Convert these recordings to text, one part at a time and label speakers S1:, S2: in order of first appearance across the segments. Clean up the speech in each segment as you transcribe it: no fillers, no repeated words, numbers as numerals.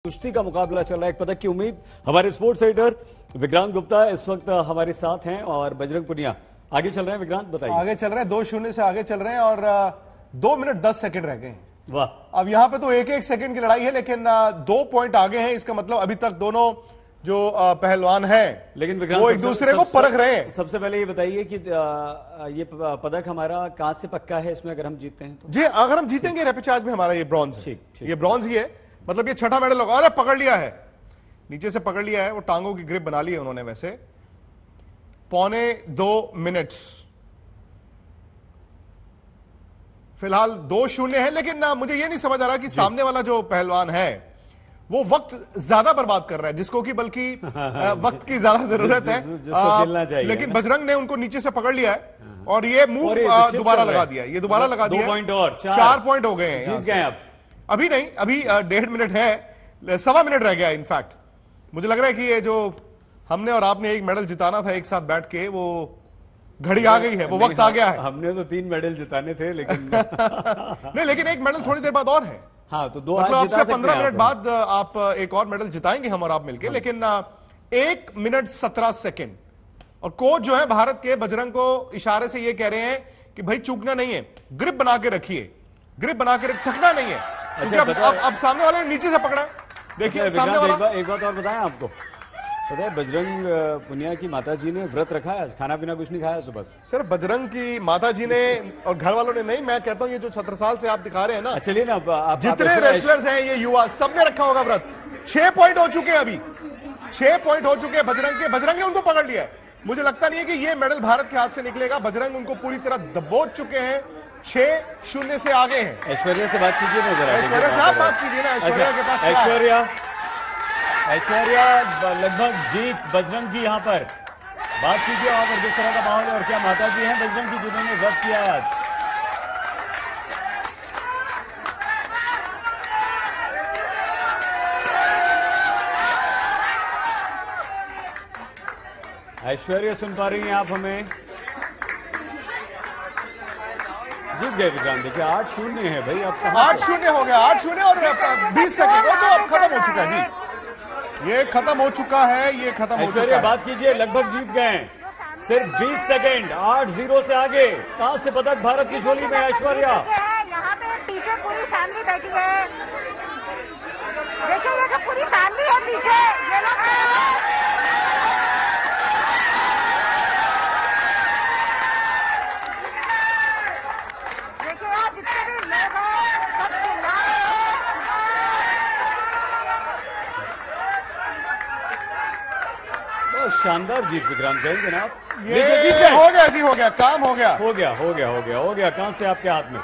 S1: कुश्ती का मुकाबला चल रहा है, एक पदक की उम्मीद। हमारे स्पोर्ट्स एडिटर विक्रांत गुप्ता इस वक्त हमारे साथ हैं और बजरंग पुनिया आगे चल रहे हैं। विक्रांत बताइए।
S2: आगे चल रहे हैं, 2-0 से आगे चल रहे हैं और 2 मिनट 10 सेकंड रह गए हैं।
S1: वाह।
S2: अब यहां पे तो एक सेकंड की लड़ाई है, लेकिन 2 पॉइंट आगे हैं। इसका मतलब अभी तक दोनों जो पहलवान हैं,
S1: लेकिन विक्रांत
S2: वो एक दूसरे को परख रहे हैं।
S1: सबसे पहले ये बताइए कि ये पदक हमारा कहां से पक्का है इसमें, अगर हम जीतते हैं तो?
S2: जी, अगर हम जीतेंगे रेपेचाज में हमारा ये ब्रॉन्ज है।
S1: ठीक।
S2: ये ब्रॉन्ज ही है, मतलब ये छठा मेडल होगा। अरे पकड़ लिया है, नीचे से पकड़ लिया है, वो टांगों की ग्रिप बना ली है उन्होंने। वैसे 1.25 मिनट फिलहाल 2-0 है, लेकिन मुझे ये नहीं समझ आ रहा कि सामने वाला जो पहलवान है वो वक्त ज्यादा बर्बाद कर रहा है, जिसको कि बल्कि वक्त की ज्यादा जरूरत है। लेकिन बजरंग ने उनको नीचे से पकड़ लिया है और ये मूव दोबारा लगा दिया। ये दोबारा लगा दिया।
S1: 2 पॉइंट और
S2: 4 पॉइंट हो गए हैं।
S1: जीत गए अब।
S2: अभी नहीं, अभी 1.5 मिनट है, 1.25 मिनट रह गया। इनफैक्ट मुझे लग रहा है कि ये जो हमने और आपने एक मेडल जिताना था एक साथ बैठ के, वो घड़ी आ गई है, वो वक्त आ गया है।
S1: हमने तो 3 मेडल जिताने थे, लेकिन
S2: नहीं, लेकिन एक मेडल थोड़ी देर बाद और है।
S1: हाँ, तो 2
S2: मतलब आपसे 15 मिनट बाद आप एक और मेडल जिताएंगे हम और आप मिलके। लेकिन 1 मिनट 17 सेकेंड। और कोच जो है भारत के, बजरंग को इशारे से ये कह रहे हैं कि भाई चूकना नहीं है, ग्रिप बना के रखिए, ग्रिप बना के थकना नहीं है। अब सामने वाले ने नीचे से पकड़ा, देखिए सामने वाला।
S1: एक बात और बताएं आपको, पता है बजरंग पुनिया की माताजी ने व्रत रखा है, खाना पीना कुछ नहीं खाया सुबह से।
S2: सिर्फ बजरंग की माताजी ने और घर वालों ने नहीं, मैं कहता हूं ये जो छत्रसाल से आप दिखा रहे हैं ना,
S1: चलिए ना,
S2: जितने रेसलर्स हैं ये युवा, सबने रखा होगा व्रत। 6 पॉइंट हो चुके हैं, अभी 6 पॉइंट हो चुके हैं बजरंग के। बजरंग ने उनको पकड़ लिया है। मुझे लगता नहीं है कि ये मेडल भारत के हाथ से निकलेगा। बजरंग उनको पूरी तरह दबोच चुके हैं, 6-0 से आगे हैं।
S1: ऐश्वर्या से बात कीजिए ना जरा।
S2: ऐश्वर्या से आप बात कीजिए ना, ऐश्वर्या के पास।
S1: ऐश्वर्या लगभग जीत बजरंग की, यहाँ पर बात कीजिए वहां पर किस तरह का माहौल है और क्या माताजी हैं बजरंग की जिन्होंने व्रत किया है आज? ऐश्वर्या सुन पा रही हैं आप हमें? जीत गए विक्रांत। देखिए 8-0 है भाई। अब
S2: 8-0 हो गया, 8-0 और 20 सेकंड। वो तो अब खत्म हो चुका है जी, ये खत्म हो चुका है, ये खत्म हो चुका है।
S1: बात कीजिए, लगभग जीत गए, सिर्फ 20 सेकंड। 8-0 से आगे, कांस्य पदक भारत की झोली में। ऐश्वर्या
S3: यहाँ पे पीछे पूरी फैमिली बैठी है, देखिए ये पूरी फैमिली है पीछे, ये लोग देखिए आप जितने भी लोग हैं सब चिल्ला रहे हैं।
S1: बहुत शानदार जीत विक्रांत कहेंगे ना आप?
S2: ये हो गया जी, हो गया, काम हो गया,
S1: हो गया। कहां से आपके हाथ में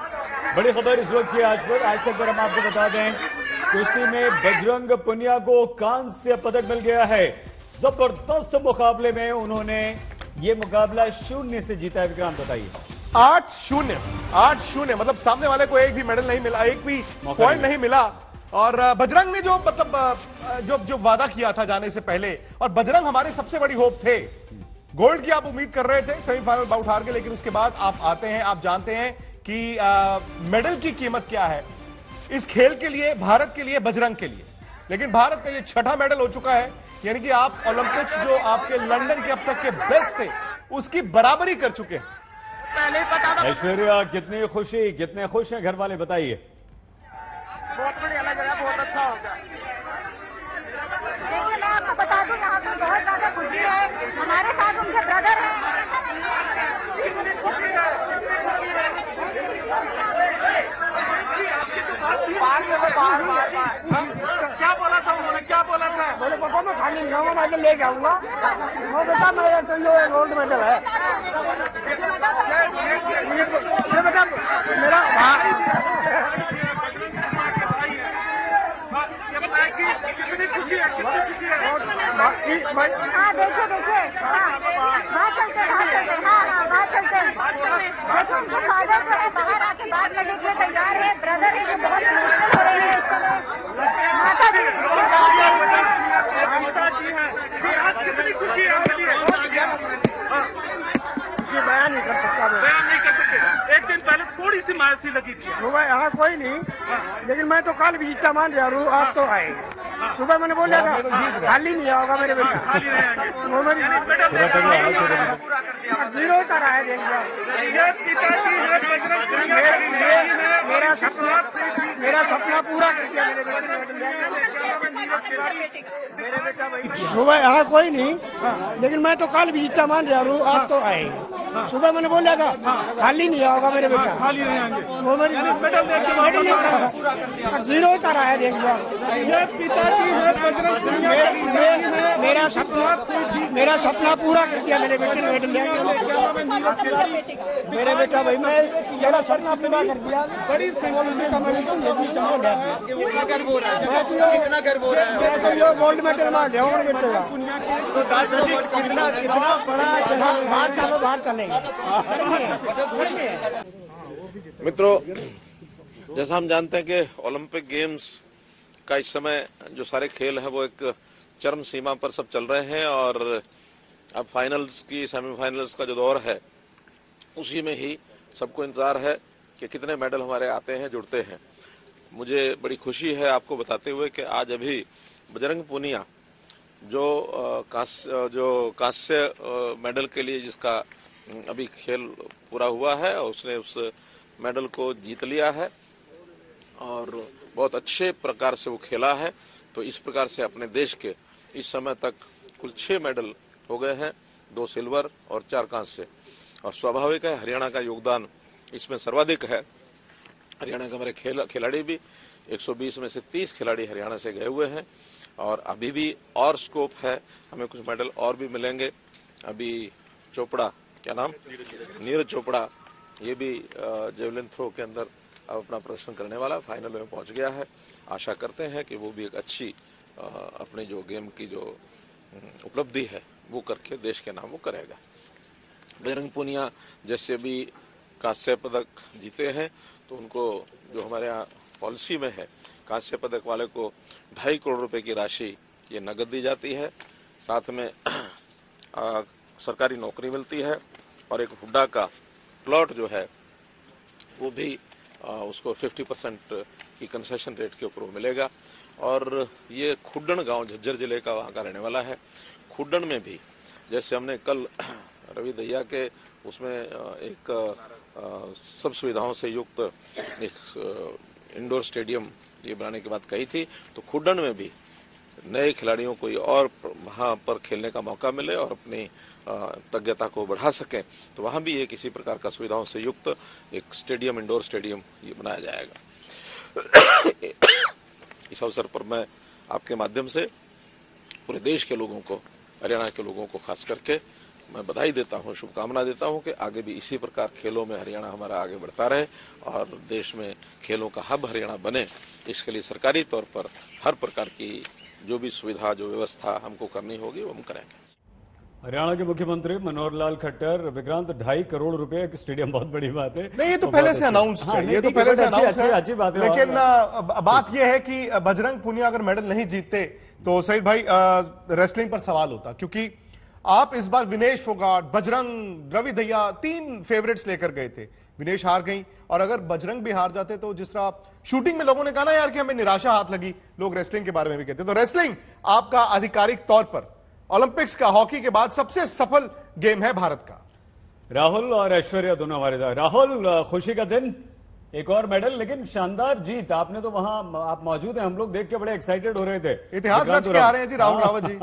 S1: बड़ी खबर इस वक्त की आज तक पर हम आपको बता दें, कुश्ती में बजरंग पुनिया को कांस्य पदक मिल गया है। जबरदस्त मुकाबले में उन्होंने ये मुकाबला 0 से जीता है। विक्रांत बताइए।
S2: 8-0 मतलब सामने वाले को एक भी मेडल नहीं मिला, एक भी पॉइंट नहीं मिला। और बजरंग ने जो मतलब जो वादा किया था जाने से पहले, और बजरंग हमारे सबसे बड़ी होप थे। गोल्ड की आप उम्मीद कर रहे थे सेमीफाइनल बाउट हार के, लेकिन उसके बाद आप आते हैं, आप जानते हैं कि मेडल की कीमत क्या है इस खेल के लिए, भारत के लिए, बजरंग के लिए। लेकिन भारत का ये छठा मेडल हो चुका है, यानी कि आप ओलंपिक्स जो आपके लंदन के अब तक के बेस्ट थे उसकी बराबरी कर चुके हैं।
S3: पहले ही पता था।
S1: ऐश्वर्या कितनी खुशी, कितने खुश हैं घर वाले, बताइए।
S3: बहुत बढ़िया लग रहा है, बहुत अच्छा हो गया। देखिए मैं आपको बता दूं, यहाँ पे बहुत ज्यादा खुशी है। हमारे साथ उनके ब्रदर हैं।
S4: क्या बोला था उन्होंने, क्या बोला था?
S5: बोले पापा मैं खाली नहीं खाऊंगा, मैं ले जाऊंगा। वो बेटा मेरा तो ये गोल्ड मेडल है, ये बेटा मेरा
S4: कितनी खुशी है, कितनी खुशी है।
S3: हाँ देखिए बाहर चलते हाँ बाहर चलते हैं। देखो उनके फादर जो है बाहर आके बात करने के लिए तैयार है। ब्रदर है जो बहुत इमोशनल हो रहे हैं इस समय। माता जी
S4: है, आज कितनी खुशी है आपके लिए?
S5: बयान नहीं कर सकता,
S4: बयान नहीं कर सकते। एक दिन पहले थोड़ी सी मायूसी लगी थी।
S5: यहाँ कोई नहीं, लेकिन मैं तो कल भी जीता मान रहा हूँ, आज तो आएंगे। सुबह मैंने बोला था खाली नहीं होगा मेरे बेटा, वो मेरी जीरो चढ़ा है। देख लो मेरा सपना पूरा कर दिया मेरे बेटे ने। सुबह यहाँ कोई नहीं, लेकिन मैं तो कल भी जीता मान रहा हूँ, आज तो आए। सुबह मैंने बोला था खाली नहीं होगा मेरे बेटा, वो मेरी जीरो चढ़ा है। देख लो मेरा सपना पूरा कर दिया मेरे बेटे ने। मेरे बेटा भाई मैं मेरा सपना पूरा कर दिया। बड़ी मैं तो ये गोल्ड मेडल मान लिया मेरे बेटे का। बाहर चलेंगे।
S6: मित्रों, जैसा हम जानते हैं कि ओलंपिक गेम्स का इस समय जो सारे खेल है वो एक चरम सीमा पर सब चल रहे हैं और अब फाइनल्स की सेमीफाइनल्स का जो दौर है उसी में ही सबको इंतजार है कि कितने मेडल हमारे आते हैं, जुड़ते हैं। मुझे बड़ी खुशी है आपको बताते हुए कि आज अभी बजरंग पूनिया जो कांस्य मेडल के लिए जिसका अभी खेल पूरा हुआ है और उसने उस मेडल को जीत लिया है और बहुत अच्छे प्रकार से वो खेला है। तो इस प्रकार से अपने देश के इस समय तक कुल 6 मेडल हो गए हैं, 2 सिल्वर और 4 कांस्य। और स्वाभाविक है हरियाणा का योगदान इसमें सर्वाधिक है। हरियाणा के हमारे खिलाड़ी भी 120 में से 30 खिलाड़ी हरियाणा से गए हुए हैं और अभी भी और स्कोप है, हमें कुछ मेडल और भी मिलेंगे। अभी चोपड़ा, क्या नाम, नीरज चोपड़ा, ये भी जेवलिन थ्रो के अंदर अब अपना प्रदर्शन करने वाला फाइनल में पहुंच गया है। आशा करते हैं कि वो भी एक अच्छी अपने जो गेम की जो उपलब्धि है वो करके देश के नाम वो करेगा। बजरंग पूनिया जैसे भी कांस्य पदक जीते हैं तो उनको जो हमारे यहाँ पॉलिसी में है, कांस्य पदक वाले को 2.5 करोड़ रुपए की राशि ये नगद दी जाती है, साथ में सरकारी नौकरी मिलती है और एक हुड्डा का प्लॉट जो है वो भी उसको 50% की कंसेशन रेट के ऊपर मिलेगा। और ये खुड्डन गांव झज्जर जिले का वहाँ का रहने वाला है। खुड्डन में भी जैसे हमने कल रवि दहिया के उसमें एक सब सुविधाओं से युक्त एक इंडोर स्टेडियम ये बनाने की बात कही थी, तो खुड्डन में भी नए खिलाड़ियों को और वहां पर खेलने का मौका मिले और अपनी तज्ञता को बढ़ा सकें, तो वहां भी एक इसी प्रकार का सुविधाओं से युक्त एक स्टेडियम, इंडोर स्टेडियम ये बनाया जाएगा। इस अवसर पर मैं आपके माध्यम से पूरे देश के लोगों को, हरियाणा के लोगों को खास करके मैं बधाई देता हूं, शुभकामना देता हूं कि आगे भी इसी प्रकार खेलों में हरियाणा हमारा आगे बढ़ता रहे और देश में खेलों का हब हरियाणा बने। इसके लिए सरकारी तौर पर हर प्रकार की जो भी सुविधा, जो व्यवस्था हमको करनी होगी वो हम करेंगे।
S1: हरियाणा के मुख्यमंत्री मनोहर लाल खट्टर, विक्रांत 2.5 करोड़ रुपए एक स्टेडियम बहुत बड़ी बात है।
S2: नहीं, ये तो पहले से अनाउंस है, ये तो पहले से अनाउंस है,
S1: अच्छी बात है।
S2: लेकिन बात ये है कि बजरंग पूनिया अगर मेडल नहीं जीतते तो सईद भाई रेसलिंग पर सवाल होता, क्योंकि आप इस बार विनेश फोगाट, बजरंग, रवि दहिया 3 फेवरेट्स लेकर गए थे। विनेश हार गई और अगर बजरंग भी हार जाते तो जिस तरह शूटिंग में लोगों ने कहा ना यार कि हमें निराशा हाथ लगी, लोग रेसलिंग के बारे में भी कहते, तो रेसलिंग आपका आधिकारिक तौर पर ओलंपिक्स का हॉकी के बाद सबसे सफल गेम है भारत का।
S1: राहुल और ऐश्वर्या दोनों हमारे साथ। राहुल, खुशी का दिन, एक और मेडल, लेकिन शानदार जीत। आपने तो वहां आप मौजूद हैं, हम लोग देख के बड़े एक्साइटेड हो रहे थे।
S2: इतिहास रच के आ रहे हैं जी राहुल रावत जी।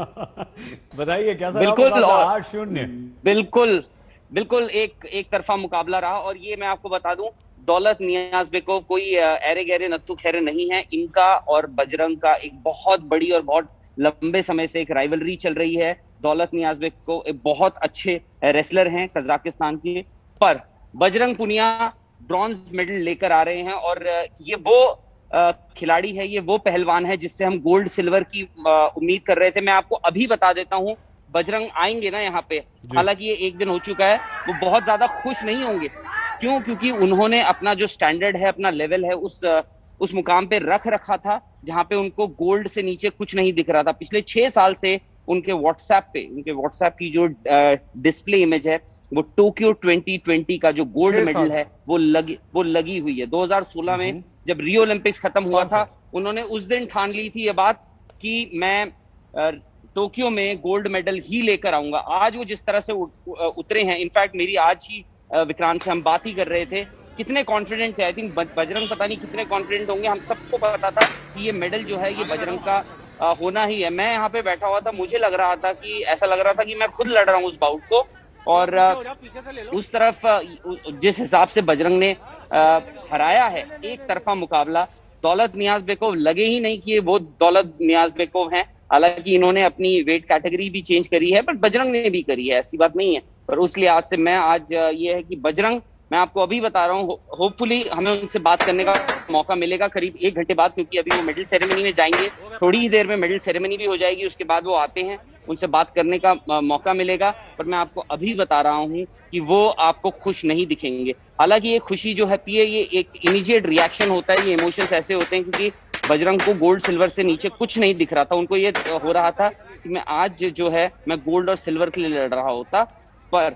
S1: बताइए कैसा?
S7: बिल्कुल
S1: 8-0।
S7: बिल्कुल एक तरफा मुकाबला रहा और ये मैं आपको बता दूं, दौलत नियाज़बेकोव कोई एरे गहरे नत्थु खैरे नहीं है। इनका और बजरंग का एक बहुत बड़ी और बहुत लंबे समय से एक राइवलरी चल रही है। दौलत नियाज़बेकोव एक बहुत अच्छे रेसलर हैं कजाकिस्तान की, पर बजरंग पूनिया ब्रॉन्ज मेडल लेकर आ रहे हैं और ये वो खिलाड़ी है, ये वो पहलवान है जिससे हम गोल्ड सिल्वर की उम्मीद कर रहे थे। मैं आपको अभी बता देता हूं, बजरंग आएंगे ना यहाँ पे, हालांकि ये 1 दिन हो चुका है, वो बहुत ज्यादा खुश नहीं होंगे। क्यों? क्योंकि उन्होंने अपना जो स्टैंडर्ड है, अपना लेवल है, उस मुकाम पे रखा था जहां पे उनको गोल्ड से नीचे कुछ नहीं दिख रहा था। पिछले 6 साल से उनके व्हाट्सएप की जो डिस्प्ले इमेज है वो टोक्यो 2020 का जो गोल्ड मेडल है वो लगी हुई है। 2016 में जब रियो ओलंपिक्स खत्म हुआ था, उन्होंने उस दिन ठान ली थी ये बात कि मैं टोक्यो में गोल्ड मेडल ही लेकर आऊंगा। आज वो जिस तरह से उतरे हैं, इनफैक्ट मेरी आज ही विक्रांत से हम बात ही कर रहे थे, कितने कॉन्फिडेंट थे। आई थिंक बजरंग पता नहीं कितने कॉन्फिडेंट होंगे। हम सबको पता था कि ये मेडल जो है ये बजरंग का होना ही है। मैं यहाँ पे बैठा हुआ था, मुझे लग रहा था कि ऐसा लग रहा था कि मैं खुद लड़ रहा हूँ उस बाउट को। और उस तरफ जिस हिसाब से बजरंग ने हराया है, एक तरफा मुकाबला, दौलत नियाज़बेकोव लगे ही नहीं कि वो दौलत नियाज़बेकोव हैं। हालांकि इन्होंने अपनी वेट कैटेगरी भी चेंज करी है, बट बजरंग ने भी करी है, ऐसी बात नहीं है। पर उस लिहाज से मैं आज ये है कि बजरंग, मैं आपको अभी बता रहा हूँ, होपफुली हमें उनसे बात करने का मौका मिलेगा करीब 1 घंटे बाद, क्योंकि अभी वो मेडल सेरेमनी में जाएंगे। थोड़ी ही देर में मेडल सेरेमनी भी हो जाएगी, उसके बाद वो आते हैं, उनसे बात करने का मौका मिलेगा। पर मैं आपको अभी बता रहा हूँ कि वो आपको खुश नहीं दिखेंगे। हालांकि ये खुशी जो है ये एक इमीडिएट रिएक्शन होता है, ये इमोशंस ऐसे होते हैं, क्योंकि बजरंग को गोल्ड सिल्वर से नीचे कुछ नहीं दिख रहा था। उनको ये हो रहा था कि मैं आज जो है मैं गोल्ड और सिल्वर के लिए लड़ रहा होता, पर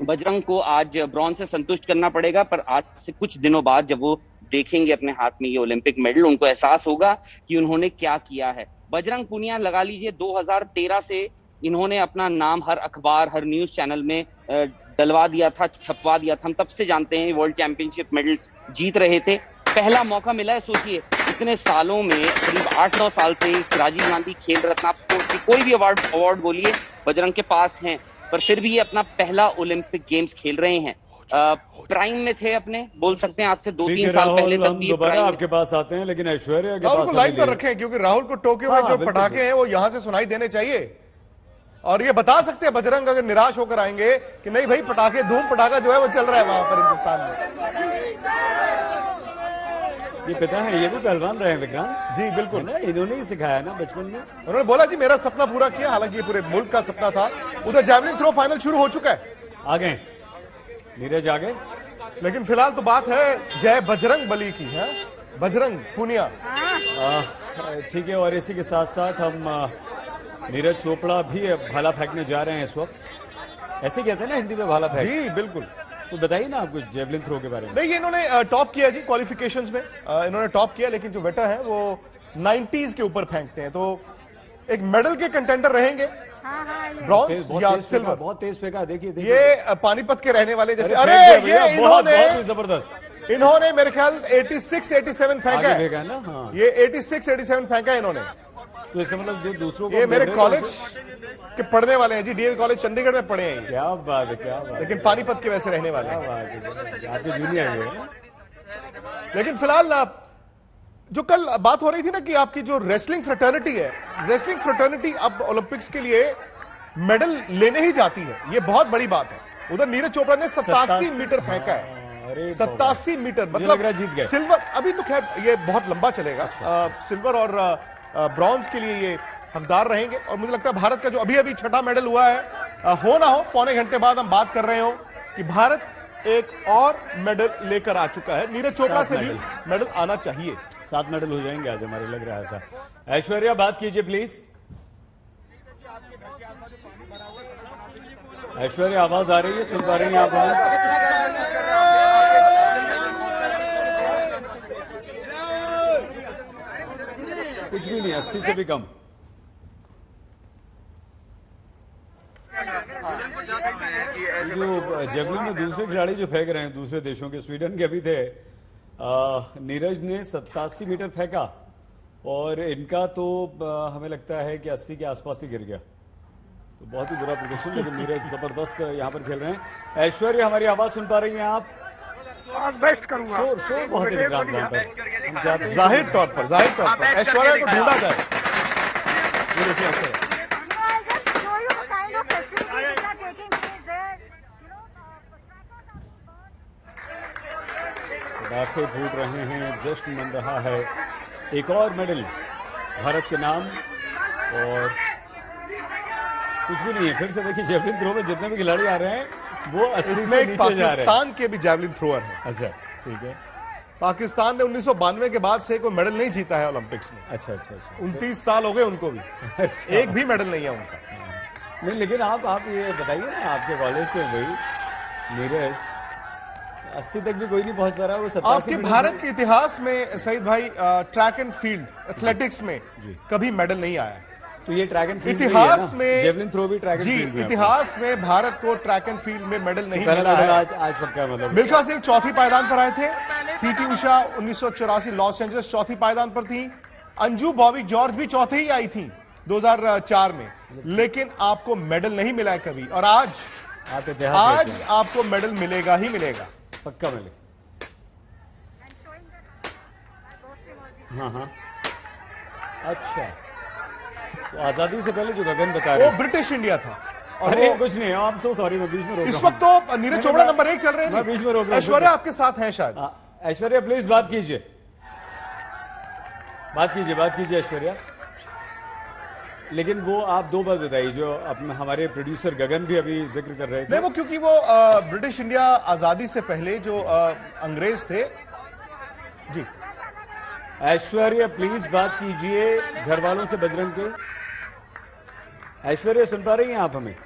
S7: बजरंग को आज ब्रॉन्ज से संतुष्ट करना पड़ेगा। पर आज से कुछ दिनों बाद जब वो देखेंगे अपने हाथ में ये ओलंपिक मेडल, उनको एहसास होगा कि उन्होंने क्या किया है। बजरंग पुनिया लगा लीजिए 2013 से इन्होंने अपना नाम हर अखबार, हर न्यूज चैनल में डलवा दिया था, छपवा दिया था। हम तब से जानते हैं वर्ल्ड चैंपियनशिप मेडल्स जीत रहे थे। पहला मौका मिला है, सोचिए इतने सालों में, करीब 8-9 साल से राजीव गांधी खेल रत्न, कोई भी अवार्ड बोलिए बजरंग के पास हैं, पर फिर भी ये अपना पहला ओलंपिक गेम्स खेल रहे हैं। प्राइम में थे अपने, बोल सकते हैं आज से 2-3 साल पहले तक भी
S1: दोबारा आपके पास आते हैं, लेकिन ऐश्वर्या के
S2: पास लाइन पर रखें, क्योंकि राहुल को टोक्यो में जो पटाखे हैं वो यहां से सुनाई देने चाहिए। और ये बता सकते हैं बजरंग अगर निराश होकर आएंगे कि नहीं भाई, पटाखे, धूम पटाखा जो है वो चल रहा है वहां पर हिंदुस्तान में।
S1: ये पिता है, ये भी पहलवान रहे हैं विक्रांत
S2: जी, बिल्कुल
S1: ना, इन्होंने ही सिखाया ना बचपन में।
S2: उन्होंने बोला जी मेरा सपना पूरा किया, हालांकि ये पूरे मुल्क का सपना था। उधर जैवलिन थ्रो फाइनल शुरू हो चुका है,
S1: आगे नीरज आगे।
S2: लेकिन फिलहाल तो बात है जय बजरंग बली की है, बजरंग पुनिया।
S1: ठीक है, और इसी के साथ साथ हम नीरज चोपड़ा भी भाला फेंकने जा रहे हैं इस वक्त। ऐसे कहते हैं ना हिंदी में भाला फेंक।
S2: जी बिल्कुल,
S1: तो बताइए ना आप कुछ जेवलिन थ्रो के बारे में।
S2: नहीं, ये इन्होंने टॉप किया जी क्वालिफिकेशंस में, इन्होंने टॉप किया, लेकिन जो बेटा है वो 90s के ऊपर फेंकते हैं, तो एक मेडल के कंटेंडर रहेंगे, ब्रॉन्ज या सिल्वर।
S1: बहुत तेज फेंका, देखिए
S2: ये पानीपत के रहने वाले जैसे, अरे ये इन्होंने
S1: जबरदस्त,
S2: इन्होंने मेरे ख्याल 86-87 फेंका है
S1: ना। हाँ,
S2: ये 86-87 फेंका है इन्होंने।
S1: तो इसका मतलब जो दूसरों को,
S2: ये मेरे कॉलेज के पढ़ने वाले हैं जी, डीएवी कॉलेज चंडीगढ़ में पढ़े हैं।
S1: क्या बात है, क्या बात है।
S2: लेकिन पानीपत के वैसे रहने वाले
S1: हैं। आपके जूनियर है।
S2: लेकिन फिलहाल जो कल बात हो रही थी ना कि आपकी जो रेसलिंग फ्रेटर्निटी है, रेसलिंग फ्रेटर्निटी अब ओलंपिक्स के लिए मेडल लेने ही जाती है, ये बहुत बड़ी बात है। उधर नीरज चोपड़ा ने 87 मीटर फेंका है, 87 मीटर, मतलब
S1: जीत गए।
S2: सिल्वर, अभी तो खैर ये बहुत लंबा चलेगा। सिल्वर और ब्रॉन्ज के लिए ये हकदार रहेंगे। और मुझे लगता है भारत का जो अभी अभी छठा मेडल हुआ है, हो ना हो पौने घंटे बाद हम बात कर रहे हो कि भारत एक और मेडल लेकर आ चुका है। नीरज चोपड़ा से भी मेडल आना चाहिए।
S1: 7 मेडल हो जाएंगे आज, हमारे लग रहा है ऐसा। ऐश्वर्या बात कीजिए प्लीज। ऐश्वर्या आवाज आ रही है, सुन पा रही हैं आप? कुछ भी नहीं, 80 से भी कम। जो जेवलिन में दूसरे खिलाड़ी जो फेंक रहे हैं दूसरे देशों के, स्वीडन के अभी थे, नीरज ने 87 मीटर फेंका और इनका तो हमें लगता है कि 80 के आसपास ही गिर गया। तो बहुत ही बुरा प्रदर्शन, लेकिन नीरज जबरदस्त यहाँ पर खेल रहे हैं। ऐश्वर्या हमारी आवाज सुन पा रही हैं आप?
S5: बेस्ट करूंगा।
S1: शोर बहुत है यहाँ पर,
S2: जाहिर तौर पर ऐश्वर्या को ढूंढा जाए। ये देखिए ऐश्वर्या,
S1: पटाखे फूट रहे हैं, जश्न मन रहा है। एक और मेडल भारत के नाम, और कुछ भी नहीं है। फिर से देखिए जेवलिन थ्रो में जितने भी खिलाड़ी आ रहे हैं वो 80 से नीचे जा रहे हैं।
S2: पाकिस्तान के भी जेवलिन थ्रोअर है।
S1: अच्छा, ठीक है।
S2: पाकिस्तान ने 1992 के बाद से कोई मेडल नहीं जीता है ओलंपिक्स में।
S1: अच्छा।
S2: 29 साल हो गए उनको भी।
S1: अच्छा।
S2: एक भी मेडल नहीं है उनका।
S1: नहीं, लेकिन आप ये बताइए ना, आपके कॉलेज के भाई नीरज, 80 तक भी कोई नहीं पहुंच पा रहा, वो 87
S2: आपके
S1: मिनट
S2: भारत
S1: में-
S2: के इतिहास में सईद भाई ट्रैक एंड फील्ड एथलेटिक्स में कभी मेडल नहीं आया।
S1: तो ये ट्रैक एंड फील्ड
S2: इतिहास में
S1: जेवलिन थ्रो भी ट्रैक एंड
S2: जी
S1: फील्ड में
S2: इतिहास में भारत को ट्रैक एंड फील्ड में मेडल नहीं
S1: पहला
S2: मिला
S1: मेडल
S2: है।
S1: आज पक्का है, मतलब
S2: मिल्खा सिंह चौथी पायदान पर आए थे, पीटी उषा 1984 लॉस एंजल्स चौथी पायदान पर थी, अंजू बॉबी जॉर्ज भी चौथे ही आई थी 2004 में, लेकिन आपको मेडल नहीं मिला है कभी। और आज
S1: आप इतिहास
S2: आज
S1: देखते हैं,
S2: आपको मेडल मिलेगा ही मिलेगा।
S1: पक्का मिले। हाँ हाँ, अच्छा, तो आजादी से पहले जो गगन बता
S2: वो
S1: रहे हैं,
S2: ब्रिटिश इंडिया था। और
S1: अरे
S2: वो
S1: कुछ नहीं, आई एम सो सॉरी, मैं बीच में रोक
S2: इस
S1: रहा
S2: वक्त तो नीरज चोपड़ा नंबर 1 चल रहे
S1: मैं बीच में रोक रहा
S2: हैं।
S1: हूं।
S2: ऐश्वर्या आपके साथ है शायद।
S1: हूं। ऐश्वर्या प्लीज बात कीजिए, बात कीजिए ऐश्वर्या। लेकिन वो आप दो बात बताइए जो अपने हमारे प्रोड्यूसर गगन भी अभी जिक्र कर रहे थे।
S2: नहीं, वो क्योंकि वो ब्रिटिश इंडिया आजादी से पहले जो अंग्रेज थे। जी
S1: ऐश्वर्या प्लीज बात कीजिए घर वालों से बजरंग के। ऐश्वर्या सुन पा रही हैं आप हमें?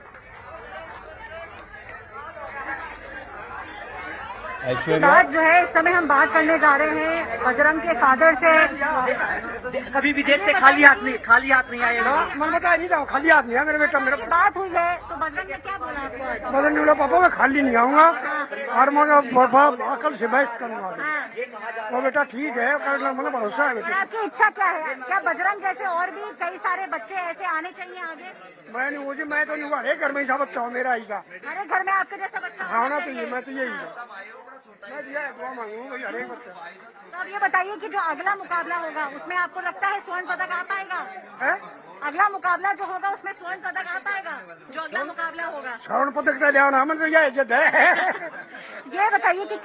S1: ऐश्वर्या
S3: बात जो है इस समय हम बात करने जा रहे हैं बजरंग के फादर से।
S5: कभी भी देश से खाली हाथ नहीं आएगा। मैं बताया नहीं था, खाली हाथ नहीं है मेरे बेटा। मेरा
S3: बात हुई है तो बजरंग ने क्या बोला आपको आज?
S5: बदन बोला पापा मैं खाली नहीं आऊंगा और मैं अकल से बहस करूंगा। वो बेटा ठीक है, करना मुझे भरोसा है
S3: और
S5: बेटा।
S3: आपकी इच्छा क्या है? क्या बजरंग जैसे और भी कई सारे बच्चे ऐसे आने चाहिए आगे?
S5: मैं तो नहीं हुआ, हर घर में ऐसा बच्चा हो मेरा ऐसा
S3: हर एक घर में आपके जैसा बच्चा
S5: होना चाहिए। मैं तो यही मैं दिया है, दुआ मांगू भाई हर एक बच्चा।
S3: तो अब ये बताइए कि जो अगला मुकाबला होगा उसमें आपको लगता है स्वर्ण पदक आ पाएगा?
S5: है
S3: अगला मुकाबला जो होगा उसमें स्वर्ण पदक आ पाएगा? जो अगला मुकाबला होगा
S5: स्वर्ण पदक का लिया हमें तो यह इज्जत है।
S3: ये बताइए कि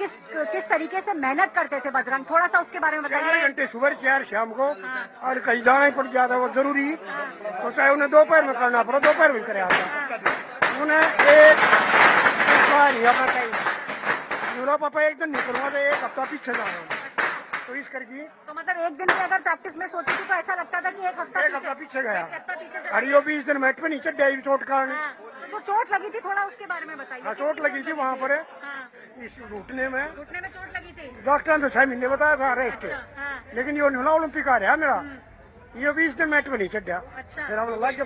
S3: किस तरीके से मेहनत करते थे बजरंग, थोड़ा सा उसके बारे में
S5: 4
S3: बताइए।
S5: घंटे सुबह 4 शाम को, और कहीं जाना ही पड़ जाता वो जरूरी, तो चाहे उन्हें दोपहर में करना पड़ा दोपहर में करे आता। उन्हें एक पापा एक दिन नहीं करूंगा तो 1 हफ्ता पीछे जा रहा हूँ, तो इस करके
S3: तो मतलब एक दिन की अगर प्रैक्टिस में सोची थी तो ऐसा लगता था कि 1 हफ्ता
S5: पीछे गया।
S3: एक हफ्ता पीछे चला।
S5: अरे वो 20 दिन मैट पे नीचे डे चोट का।
S3: हाँ, तो जो चोट लगी थी थोड़ा उसके बारे में बताइए।
S5: हाँ, चोट लगी थी वहाँ पर
S3: हाँ,
S5: इस घुटने में।
S3: घुटने में चोट लगी थी।
S5: डॉक्टर ने तो 6 महीने बताया था रेस्ट,
S3: हाँ,
S5: लेकिन ये न्यूला ओलंपिक आ रहा मेरा, ये 20 दिन मैट पे नहीं चढ़ा।
S3: अच्छा।
S5: फिर हम लग गए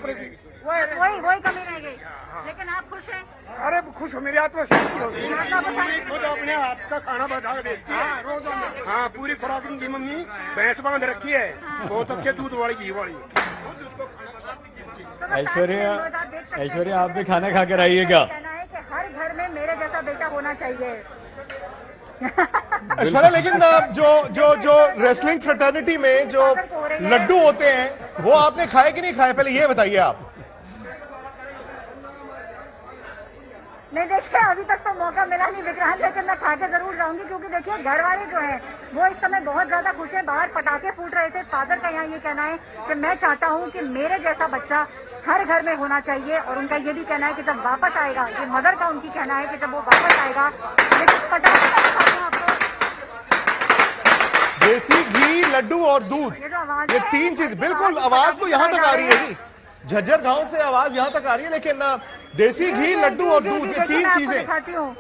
S3: बस वही कमी रह गई। लेकिन आप खुश हैं?
S5: अरे खुश हो, मेरी आत्मा शांति हो गई।
S3: आत्मा को शांति-
S5: खुद अपने हाथ का खाना बना के देती है रोजाना। हाँ, पूरी खुराक की मम्मी भैंस बांध रखी है, बहुत अच्छे दूध वाली घी वाली।
S1: ऐश्वर्या आप भी खाना खाकर आइएगा।
S3: कहना है कि हर घर में मेरे जैसा बेटा होना चाहिए।
S2: ऐश्वर्या, लेकिन जो रेसलिंग फ्रेटर्निटी में जो लड्डू होते हैं वो आपने खाए कि नहीं खाए, पहले ये बताइए आप।
S3: नहीं देखिए, अभी तक तो मौका मिला नहीं विक्रांत, लेकिन मैं खा के जरूर जाऊंगी, क्योंकि देखिए घर वाले जो हैं वो इस समय बहुत ज्यादा खुश है। बाहर पटाखे फूट रहे थे। फादर का यहाँ ये कहना है कि मैं चाहता हूँ कि मेरे जैसा बच्चा हर घर में होना चाहिए, और उनका ये भी कहना है कि जब वापस आएगा, ये मदर का उनकी कहना है कि जब वो वापस आएगा, लेकिन पटाखे का दिखाती हूँ आपको।
S2: देसी घी, लड्डू और दूध,
S3: ये जो आवाज
S2: ये 3 चीज, बिल्कुल आवाज तो यहां तक आ रही है जी, झज्जर गांव से आवाज यहां तक आ रही है, लेकिन देसी घी, लड्डू और दूध, ये 3 चीजें।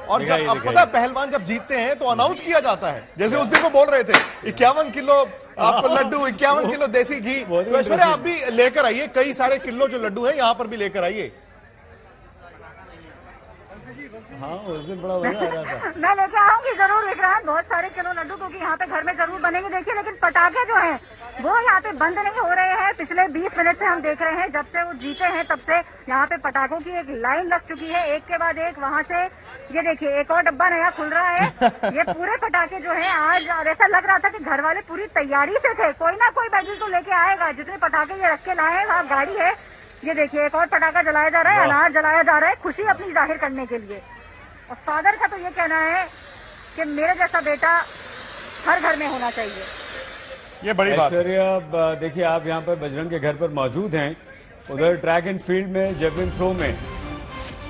S2: और जब अब पता है पहलवान जब जीतते हैं तो अनाउंस किया जाता है, जैसे उस दिन वो बोल रहे थे 51 किलो आपको लड्डू, 51 किलो देसी घी। तो ऐश्वर्या आप भी लेकर आइए, कई सारे किलो जो लड्डू है यहाँ पर भी लेकर आइए।
S1: हाँ, उस दिन बड़ा मजा आ रहा था।
S3: मैं लेके आऊंगी जरूर विक्रांत, बहुत सारे किलो लड्डू, क्योंकि यहाँ पे घर में जरूर बनेंगे। देखिए, लेकिन पटाखे जो हैं वो यहाँ पे बंद नहीं हो रहे हैं। पिछले 20 मिनट से हम देख रहे हैं, जब से वो जीते हैं तब से यहाँ पे पटाखों की एक लाइन लग चुकी है, एक के बाद एक। वहाँ से ये देखिए एक और डब्बा नया खुल रहा है। ये पूरे पटाखे जो है आज ऐसा लग रहा था कि घर वाले पूरी तैयारी से थे, कोई ना कोई बैटरी तो लेके आएगा। जितने पटाखे ये रख के लाए हैं, वहाँ गाड़ी है। ये देखिए एक और पटाखा जलाया जा रहा है, अनार जलाया जा रहा है, खुशी अपनी जाहिर करने के लिए। और फादर का तो ये कहना है कि मेरे जैसा बेटा हर घर में होना चाहिए।
S2: ये बड़ी बात है।
S1: ऐश्वर्या, देखिए आप यहाँ पर बजरंग के घर पर मौजूद हैं। उधर ट्रैक एंड फील्ड में जेवलिन थ्रो में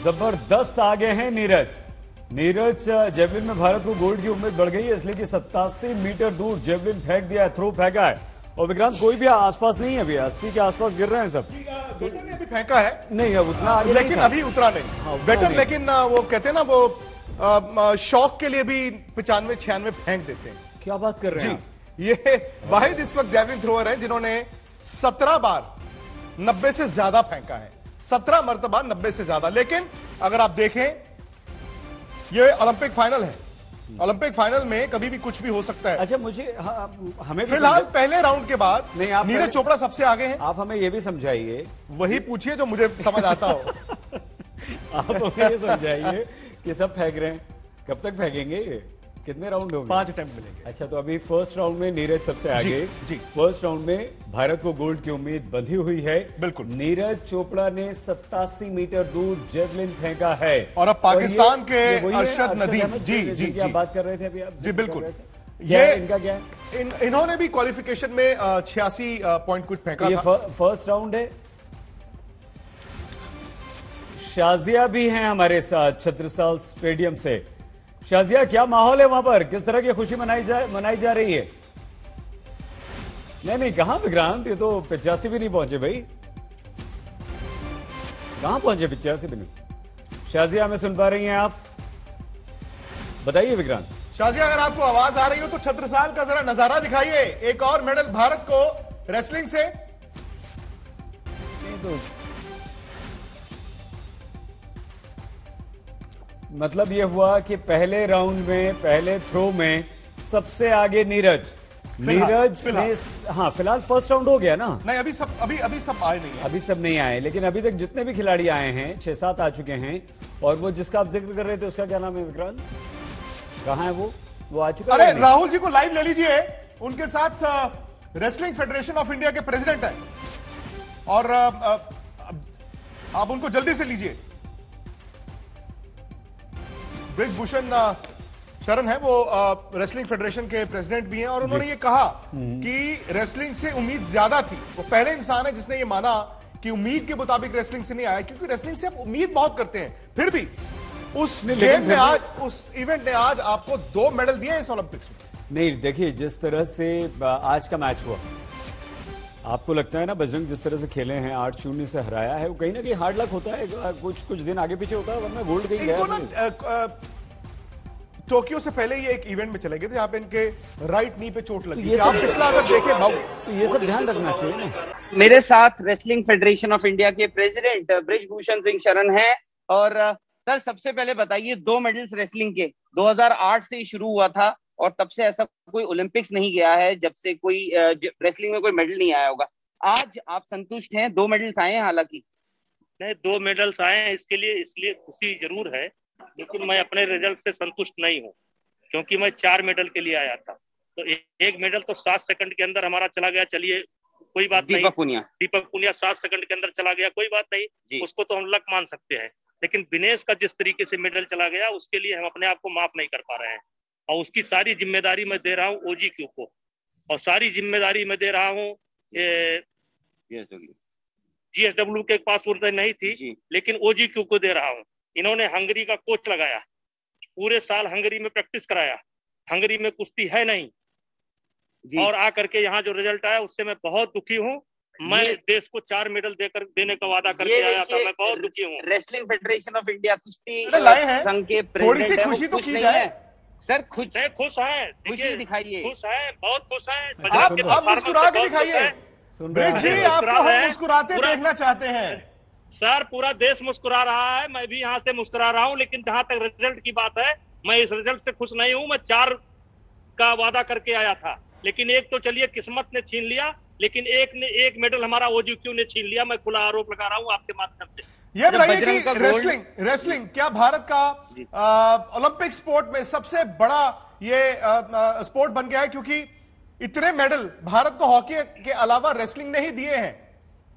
S1: जबरदस्त आगे हैं नीरज। जेवलिन में भारत को गोल्ड की उम्मीद बढ़ गई है, इसलिए कि 87 मीटर दूर जेवलिन फेंक दिया है, थ्रो फेंका है। और विक्रांत कोई भी आसपास नहीं है, अभी 80 के आसपास गिर रहे हैं सब।
S2: बेटर ने अभी फेंका है,
S1: नहीं अब उतना आगे
S2: लेकिन
S1: नहीं था।
S2: अभी उतरा नहीं।
S1: हाँ, उतना
S2: बेटर
S1: नहीं।
S2: लेकिन वो कहते हैं ना, वो शौक के लिए भी 95-96 फेंक देते हैं।
S1: क्या बात कर रहे हैं आप?
S2: ये वाहिद इस वक्त जैवलिन थ्रोअर है जिन्होंने 17 बार 90 से ज्यादा फेंका है, 17 मरतबा 90 से ज्यादा। लेकिन अगर आप देखें, ये ओलंपिक फाइनल है, ओलंपिक फाइनल में कभी भी कुछ भी हो सकता है।
S1: अच्छा, मुझे हमें भी
S2: फिलहाल पहले राउंड के बाद
S1: नहीं, आप
S2: नीरज चोपड़ा सबसे आगे हैं।
S1: आप हमें यह भी समझाइए,
S2: वही पूछिए जो मुझे समझ आता हो।
S1: आप हमें ये समझाइए कि सब फेंक रहे हैं, कब तक फेंकेंगे ये? कितने राउंड होंगे?
S2: 5 अटेम्प्ट मिलेंगे।
S1: अच्छा, तो अभी फर्स्ट राउंड में नीरज सबसे आगे।
S2: जी।
S1: फर्स्ट राउंड में भारत को गोल्ड की उम्मीद बंधी हुई है।
S2: बिल्कुल।
S1: नीरज चोपड़ा ने 87 मीटर दूर जेवलिन फेंका है।
S2: और अब पाकिस्तान के
S1: ये वही है,
S2: अरशद नदीम।
S1: अहमद
S2: जी,
S1: जिनकी आप बात कर रहे थे अभी आप।
S2: जी, बिल्कुल।
S1: ये इनका क्या है?
S2: इन्होंने भी क्वालिफिकेशन में 86 पॉइंट कुछ फेंका
S1: ये
S2: था।
S1: फर्स्ट राउंड है। शाजिया भी हैं हमारे साथ छत्रसाल स्टेडियम से। शाजिया, क्या माहौल है वहां पर? किस तरह की खुशी मनाई जा रही है? नहीं, कहां विक्रांत? ये तो 85 भी नहीं पहुंचे भाई। कहां पहुंचे? 85 भी नहीं। शाजिया, हमें सुन पा रही हैं आप? बताइए विक्रांत।
S2: शाजिया, अगर आपको आवाज आ रही हो तो छत्रसाल का जरा नजारा दिखाइए। एक और मेडल भारत को रेसलिंग से।
S1: नहीं तो मतलब ये हुआ कि पहले राउंड में, पहले थ्रो में सबसे आगे नीरज ने हाँ, फिलहाल फर्स्ट राउंड हो गया ना?
S2: नहीं, अभी सब आए नहीं है।
S1: अभी सब नहीं आए, लेकिन अभी तक जितने भी खिलाड़ी आए हैं 6-7 आ चुके हैं। और वो जिसका आप जिक्र कर रहे थे उसका क्या नाम है विक्रांत? कहाँ है वो आ चुका है?
S2: अरे राहुल जी को लाइव ले लीजिए, उनके साथ रेसलिंग फेडरेशन ऑफ इंडिया के प्रेसिडेंट है और आप उनको जल्दी से लीजिए। ब्रिजभूषण शरण है, वो रेसलिंग फेडरेशन के प्रेसिडेंट भी हैं और उन्होंने ये कहा कि रेसलिंग से उम्मीद ज्यादा थी। वो पहले इंसान है जिसने ये माना कि उम्मीद के मुताबिक रेसलिंग से नहीं आया, क्योंकि रेसलिंग से आप उम्मीद बहुत करते हैं। फिर भी उस गेम में आज, उस इवेंट ने आज आपको 2 मेडल दिए इस ओलंपिक्स में। नहीं,
S1: देखिए जिस तरह से आज का मैच हुआ, आपको लगता है ना बजरंग जिस तरह से खेले हैं, 8-0 से हराया है, वो कहीं ना कहीं हार्ड लक होता है, कुछ दिन आगे पीछे होता है, वरना गोल्ड कहीं गया।
S2: टोक्यो से पहले ये एक इवेंट में चले गए थे, यहाँ पे इनके राइट नी पे चोट लगी। ये आप पिछला अगर देखें भाव,
S1: तो ये सब ध्यान रखना चाहिए ना।
S7: मेरे साथ रेसलिंग फेडरेशन ऑफ इंडिया के प्रेसिडेंट ब्रिजभूषण सिंह शरण है। और सर, सबसे पहले बताइए, 2 मेडल्स रेसलिंग के 2008 से शुरू हुआ था और तब से ऐसा कोई ओलंपिक्स नहीं गया है जब से कोई रेसलिंग में कोई मेडल नहीं आया होगा। आज आप संतुष्ट हैं? 2 मेडल्स आए हैं, हालांकि
S4: नहीं 2 मेडल्स आए हैं, इसलिए खुशी जरूर है, लेकिन मैं अपने रिजल्ट से संतुष्ट नहीं हूं, क्योंकि मैं 4 मेडल के लिए आया था। तो एक मेडल तो 7 सेकंड के अंदर हमारा चला गया, चलिए कोई बात नहीं। दीपक पुनिया 7 सेकंड के अंदर चला गया, कोई बात नहीं, उसको तो हम लक मान सकते हैं। लेकिन विनेश का जिस तरीके से मेडल चला गया, उसके लिए हम अपने आप को माफ नहीं कर पा रहे हैं। और उसकी सारी जिम्मेदारी मैं दे रहा हूँ ओजीक्यू को, और सारी जिम्मेदारी मैं दे रहा हूँ जीएसडब्ल्यू के पास उर्दे नहीं थी, लेकिन ओजीक्यू को दे रहा हूँ। इन्होंने हंगरी का कोच लगाया, पूरे साल हंगरी में प्रैक्टिस कराया, हंगरी में कुश्ती है नहीं, और आकर के यहाँ जो रिजल्ट आया उससे मैं बहुत दुखी हूँ। मैं देश को 4 मेडल देने का वादा करके आया था, मैं बहुत दुखी हूँ।
S7: रेसलिंग फेडरेशन ऑफ इंडिया कुश्ती
S2: संघ के प्रेसिडेंट है, खुशी तो की जाए
S7: सर। खुश है,
S4: खुशी
S7: दिखाइए,
S4: खुश है, बहुत खुश है।
S2: आप मुस्कुरा के दिखाइए ब्रिज जी, आपको हम मुस्कुराते देखना चाहते हैं।
S4: सर, पूरा देश मुस्कुरा रहा है, मैं भी यहाँ से मुस्कुरा रहा हूँ, लेकिन जहां तक रिजल्ट की बात है, मैं इस रिजल्ट से खुश नहीं हूँ। मैं 4 का वादा करके आया था, लेकिन एक तो चलिए किस्मत ने छीन लिया, लेकिन एक मेडल हमारा ओजीक्यू ने छीन लिया। मैं खुला आरोप लगा रहा हूँ आपके माध्यम से।
S2: ये बताइए कि रेसलिंग क्या भारत का ओलंपिक स्पोर्ट में सबसे बड़ा ये स्पोर्ट बन गया है? क्योंकि इतने मेडल भारत को हॉकी के अलावा रेसलिंग ने ही दिए हैं।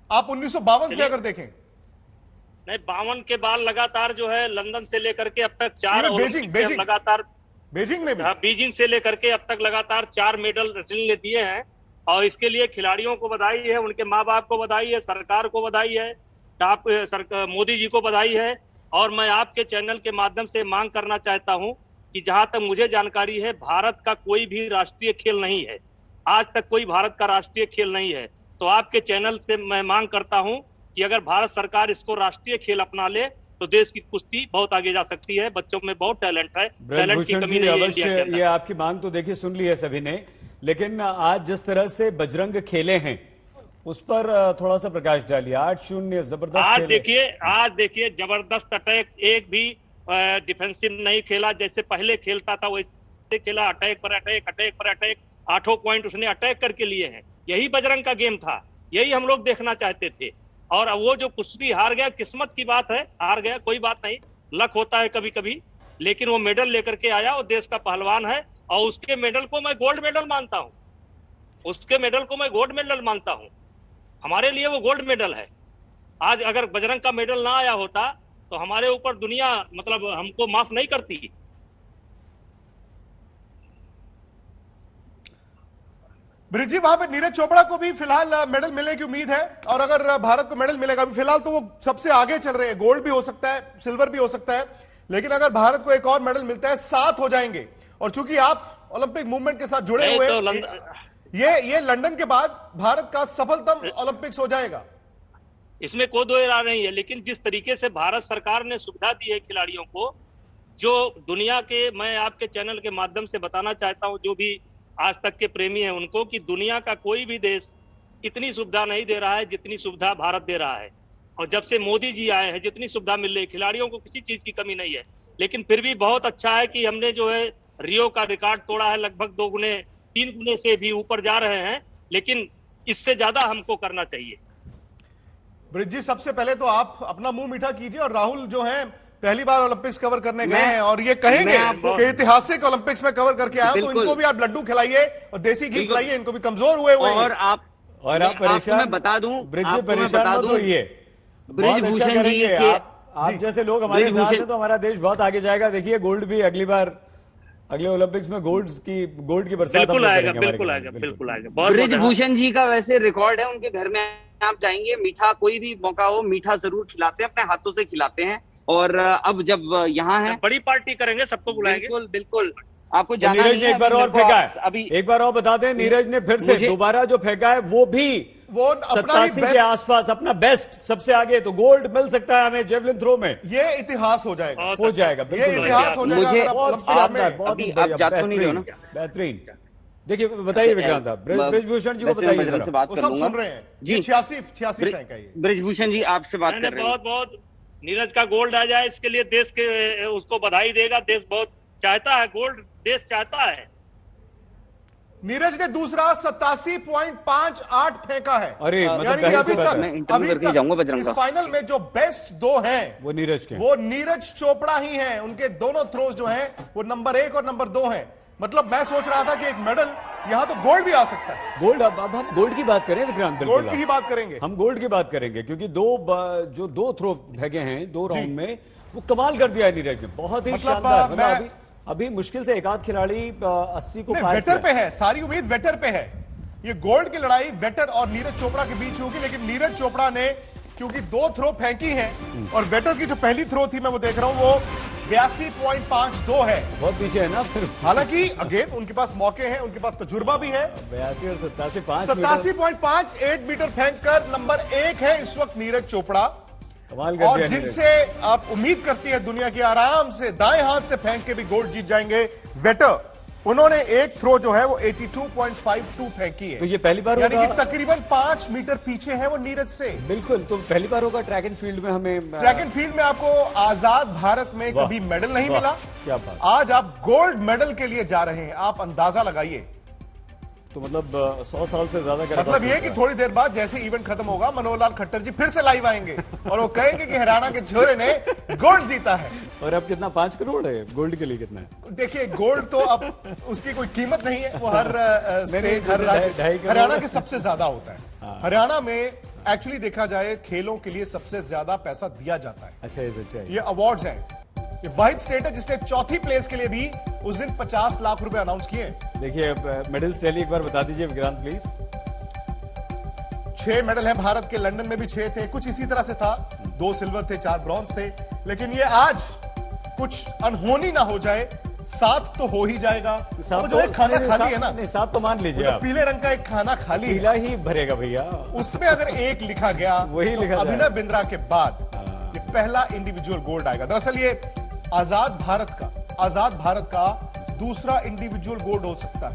S2: आप 1952 से अगर देखें,
S4: नहीं 52 के बाद लगातार जो है लंदन से लेकर के अब तक 4 ओलंपिक लगातार,
S2: बीजिंग में भी,
S4: बीजिंग से लेकर के अब तक लगातार 4 मेडल रेसलिंग ने दिए हैं। और इसके लिए खिलाड़ियों को बधाई है, उनके माँ बाप को बधाई है, सरकार को बधाई है, मोदी जी को बधाई है। और मैं आपके चैनल के माध्यम से मांग करना चाहता हूं कि जहां तक मुझे जानकारी है, भारत का कोई भी राष्ट्रीय खेल नहीं है, आज तक कोई भारत का राष्ट्रीय खेल नहीं है। तो आपके चैनल से मैं मांग करता हूं कि अगर भारत सरकार इसको राष्ट्रीय खेल अपना ले तो देश की कुश्ती बहुत आगे जा सकती है। बच्चों में बहुत टैलेंट है, टैलेंट की कमी नहीं है इंडिया के अंदर।
S1: ये आपकी मांग तो देखिए सुन ली है सभी ने, लेकिन आज जिस तरह से बजरंग खेले हैं उस पर थोड़ा सा प्रकाश डालिए। 8-0 जबरदस्त
S4: आज देखिए जबरदस्त अटैक, एक भी डिफेंसिव नहीं खेला, जैसे पहले खेलता था वैसे खेला, अटैक पर अटैक, 8 पॉइंट उसने अटैक करके लिए हैं। यही बजरंग का गेम था, यही हम लोग देखना चाहते थे। और वो जो कुश्ती हार गया, किस्मत की बात है, हार गया कोई बात नहीं, लक होता है कभी कभी, लेकिन वो मेडल लेकर के आया, वो देश का पहलवान है और उसके मेडल को मैं गोल्ड मेडल मानता हूं, उसके मेडल को मैं गोल्ड मेडल मानता हूं। हमारे लिए वो गोल्ड मेडल है। आज अगर बजरंग का मेडल ना आया होता तो हमारे ऊपर दुनिया मतलब हमको माफ नहीं करती।
S2: ब्रिज जी, वहां पे नीरज चोपड़ा को भी फिलहाल मेडल मिलने की उम्मीद है, और अगर भारत को मेडल मिलेगा, फिलहाल तो वो सबसे आगे चल रहे हैं, गोल्ड भी हो सकता है, सिल्वर भी हो सकता है, लेकिन अगर भारत को एक और मेडल मिलता है 7 हो जाएंगे। और चूंकि आप ओलंपिक मूवमेंट के साथ जुड़े हुए ये लंदन के बाद भारत का सफलतम ओलंपिक्स हो जाएगा,
S4: इसमें कोई दो राय नहीं है। लेकिन जिस तरीके से भारत सरकार ने सुविधा दी है खिलाड़ियों को, जो दुनिया के, मैं आपके चैनल के माध्यम से बताना चाहता हूं, जो भी आज तक के प्रेमी हैं उनको, कि दुनिया का कोई भी देश इतनी सुविधा नहीं दे रहा है जितनी सुविधा भारत दे रहा है। और जब से मोदी जी आए हैं जितनी सुविधा मिल रही है, खिलाड़ियों को किसी चीज की कमी नहीं है। लेकिन फिर भी बहुत अच्छा है कि हमने जो है रियो का रिकॉर्ड तोड़ा है, लगभग 2 गुने 3 गुने से भी ऊपर जा रहे हैं, लेकिन इससे ज्यादा हमको करना चाहिए।
S2: ब्रिज जी, सबसे पहले तो आप अपना मुंह मीठा कीजिए, और राहुल जो हैं पहली बार ओलंपिक्स कवर करने गए हैं और ये कहेंगे कि ऐतिहासिक ओलंपिक्स में कवर करके आए, तो इनको भी आप लड्डू खिलाइए और देसी घी खिलाइए, इनको भी कमजोर हुए
S7: और आप
S2: परेशान,
S7: मैं बता दूं,
S1: परेशान मत होइए,
S7: ब्रिजभूषण जी के
S1: आप जैसे लोग हमारे साथ हैं तो हमारा देश बहुत आगे जाएगा। देखिए गोल्ड भी अगली बार, अगले ओलंपिक्स में गोल्ड की बरसात
S4: बिल्कुल आएगा।
S7: ब्रिजभूषण जी का वैसे रिकॉर्ड है, उनके घर में आप जाएंगे, मीठा कोई भी मौका हो मीठा जरूर खिलाते हैं, अपने हाथों से खिलाते हैं। और अब जब यहाँ है
S4: बड़ी पार्टी करेंगे, सबको बुलाएंगे।
S7: बिल्कुल आपको जाना
S1: नीरज ने एक बार और फेंका है,
S7: अभी
S1: एक बार और बता दें, नीरज ने फिर से दोबारा जो फेंका है वो भी 87 के आसपास अपना बेस्ट, सबसे आगे, तो गोल्ड मिल सकता है हमें जेवलिन थ्रो में।
S2: ये इतिहास हो जाएगा,
S1: हो जाएगा,
S2: ये इतिहास हो जाएगा।
S7: मुझे
S1: बहुत शानदार, बहुत बेहतरीन। देखिए बताइए विक्रांत, ब्रिजभूषण जी को बताइए,
S7: से बात कर लूंगा।
S2: सुन रहे हैं जी, 86 फेंका है।
S7: ब्रिजभूषण जी आपसे बात कर रहे हैं।
S4: बहुत नीरज का गोल्ड आ जाए, इसके लिए देश के उसको बधाई देगा, देश बहुत चाहता है, गोल्ड देश चाहता है।
S2: नीरज ने दूसरा 87.58 फेंका है।
S1: अरे
S2: मतलब इस फाइनल में जो बेस्ट 2 हैं
S1: वो नीरज
S2: चोपड़ा ही हैं, उनके दोनों थ्रोज जो हैं वो नंबर 1 और नंबर 2 हैं। मतलब मैं सोच रहा था कि एक मेडल यहां तो गोल्ड भी आ सकता है।
S1: गोल्ड, अब हम गोल्ड की बात करें विक्रांत,
S2: गोल्ड की ही बात करेंगे,
S1: हम गोल्ड की बात करेंगे, क्योंकि दो थ्रो फेंके हैं 2 राउंड में, वो कमाल कर दिया है नीरज ने, बहुत ही शानदार। मतलब अभी मुश्किल से एक आध खिलाड़ी 80 को पार
S2: वेटर पे है, सारी उम्मीद वेटर पे है। ये गोल्ड की लड़ाई वेटर और नीरज चोपड़ा के बीच होगी, लेकिन नीरज चोपड़ा ने क्योंकि 2 थ्रो फेंकी हैं और वेटर की जो पहली थ्रो थी मैं वो देख रहा हूं, वो 82.52 है,
S1: बहुत पीछे है ना फिर।
S2: हालांकि अगेन उनके पास मौके हैं, उनके पास तजुर्बा भी है।
S1: 82 और
S2: 87.58 मीटर फेंककर नंबर 1 है इस वक्त नीरज चोपड़ा, और जिनसे आप उम्मीद करती है दुनिया की, आराम से दाएं हाथ से फेंक के भी गोल्ड जीत जाएंगे वेटर। उन्होंने एक थ्रो जो है वो 82.52 फेंकी है,
S1: तो ये पहली बार
S2: यानी कि तकरीबन 5 मीटर पीछे है वो नीरज से।
S1: बिल्कुल, तो पहली बार होगा ट्रैक एंड फील्ड में हमें,
S2: ट्रैक एंड फील्ड में आपको आजाद भारत में कभी मेडल नहीं मिला,
S1: क्या बात।
S2: आज आप गोल्ड मेडल के लिए जा रहे हैं, आप अंदाजा लगाइए।
S1: तो मतलब 100 साल से ज्यादा का
S2: मतलब ये कि थोड़ी देर बाद जैसे इवेंट खत्म होगा, मनोहर लाल खट्टर जी फिर से लाइव आएंगे और वो कहेंगे कि हरियाणा के छोरे ने गोल्ड जीता है।
S1: और अब कितना 5 करोड़ है गोल्ड के लिए, कितना है?
S2: देखिए गोल्ड तो अब उसकी कोई कीमत नहीं है, वो हर स्टेट, हर राज्य, हरियाणा के सबसे ज्यादा होता है। हरियाणा में एक्चुअली देखा जाए खेलों के लिए सबसे ज्यादा पैसा दिया जाता है।
S1: अच्छा,
S2: ये अवार्ड्स हैं, ये वाहिद स्टेट है जिसने चौथी प्लेस के लिए भी उस दिन 50 लाख रुपए अनाउंस किए।
S1: देखिए मेडल चलिए एक बार बता दीजिए विक्रांत प्लीज।
S2: 6 मेडल हैं भारत के, लंदन में भी 6 थे, कुछ इसी तरह से था, 2 सिल्वर थे, 4 ब्रॉन्ज थे, लेकिन ये आज कुछ अनहोनी ना हो जाए, 7 तो हो ही जाएगा।
S1: तो
S2: जो एक खाना खाली है ना,
S1: 7 तो मान लीजिए आप,
S2: पीले रंग का एक खाना खाली
S1: पीला ही भरेगा भैया,
S2: उसमें अगर 1 लिखा गया
S1: वही लिखा
S2: अभिनव बिंद्रा के बाद ये पहला इंडिविजुअल गोल्ड आएगा। दरअसल ये आजाद भारत का दूसरा इंडिविजुअल गोल्ड हो सकता है।